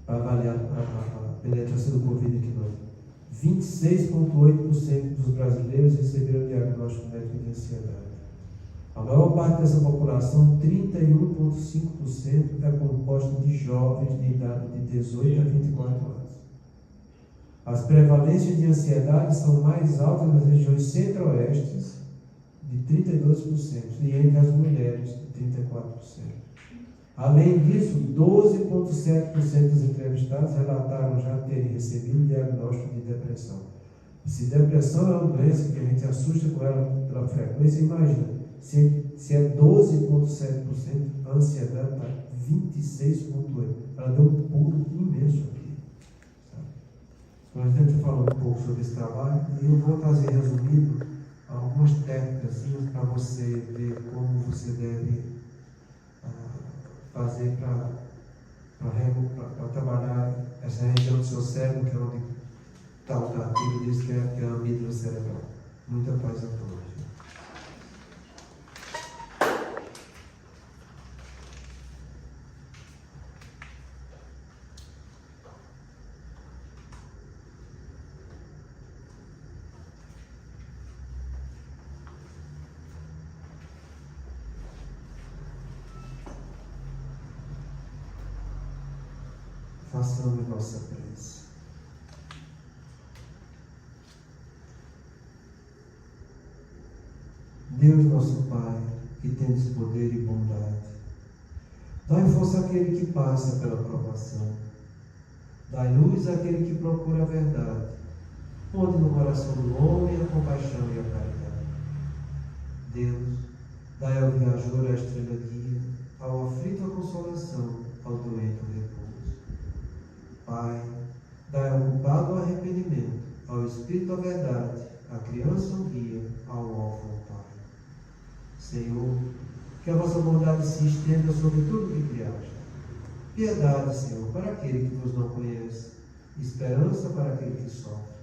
Para avaliar a penetração do Covid aqui nós. 26,8% dos brasileiros receberam diagnóstico médico de ansiedade. A maior parte dessa população, 31,5%, é composta de jovens de idade de 18 a 24 anos. As prevalências de ansiedade são mais altas nas regiões centro-oestes, de 32%, e entre as mulheres, de 34%. Além disso, 12,7% dos entrevistados relataram já terem recebido diagnóstico de depressão. Se depressão é uma doença que a gente assusta com ela pela frequência, imagina, se é 12,7%, a ansiedade está 26,8%. Ela deu um pulo imenso aqui. Sabe? Então, a gente está falando um pouco sobre esse trabalho e eu vou trazer resumido algumas técnicas para você ver como você deve fazer para trabalhar essa região do seu cérebro, que é onde está o gatilho disso, que é a amígdala cerebral. Muita paz a todos. Façamos nossa prece. Deus nosso Pai, que tens poder e bondade, dai força àquele que passa pela provação, dai luz àquele que procura a verdade, ponde no coração do homem a compaixão e a caridade. Deus, dai ao viajor a estrela guia, ao aflito a consolação, ao doente o repouso. Pai, dai ao culpado o arrependimento, ao Espírito a verdade, à criança o guia, ao órfão o Pai. Senhor, que a vossa bondade se estenda sobre tudo que criaste. Piedade, Senhor, para aquele que vos não conhece, esperança para aquele que sofre.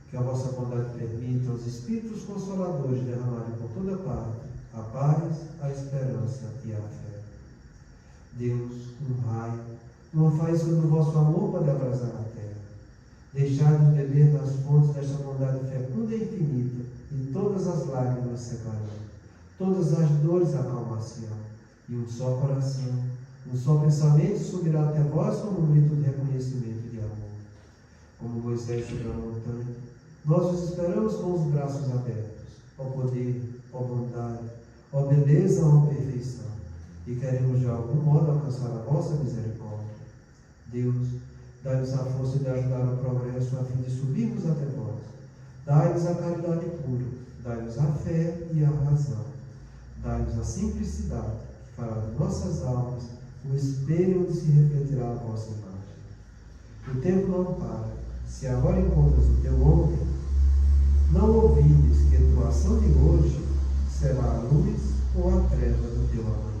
Que a vossa bondade permita aos Espíritos Consoladores derramarem por toda parte a paz, a esperança e a fé. Deus, um raio, uma faísca do vosso amor pode abrasar a terra. Deixai-nos beber nas fontes desta bondade fecunda e infinita, e todas as lágrimas secarão, todas as dores acalmar-se-ão, e um só coração, um só pensamento subirá até vós como um grito de reconhecimento e de amor. Como Moisés subiu a montanha, Nós os esperamos com os braços abertos, ó poder, ó bondade, ó beleza, ó perfeição, e queremos de algum modo alcançar a vossa misericórdia. Deus, dai-nos a força de ajudar o progresso a fim de subirmos até vós. Dai-nos a caridade pura, dai-nos a fé e a razão. Dai-nos a simplicidade, que fará de nossas almas o espelho onde se refletirá a vossa imagem. O tempo não para. Se agora encontras o teu ontem, não ouvides que a tua ação de hoje será a luz ou a treva do teu amanhã.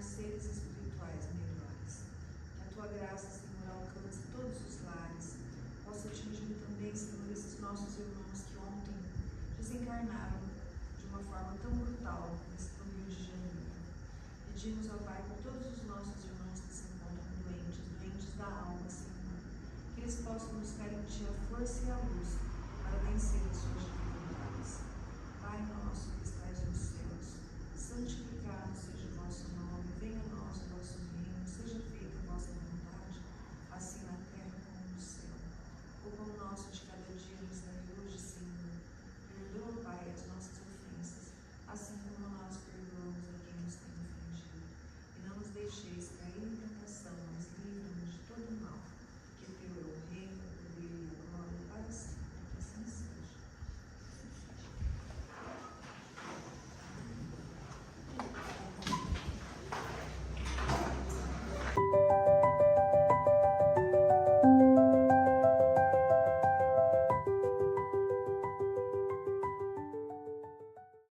Seres espirituais melhores. Que a tua graça, Senhor, alcance todos os lares. Possa atingir também, Senhor, esses nossos irmãos que ontem desencarnaram de uma forma tão brutal no Rio de Janeiro. Pedimos ao Pai por todos os nossos irmãos que se encontram doentes da alma, Senhor, que eles possam buscar em Ti a força e a luz para vencer as suas dificuldades. Pai nosso que estais nos céus, santificado seja o vosso nome. Venha a nós o vosso reino, seja feita a vossa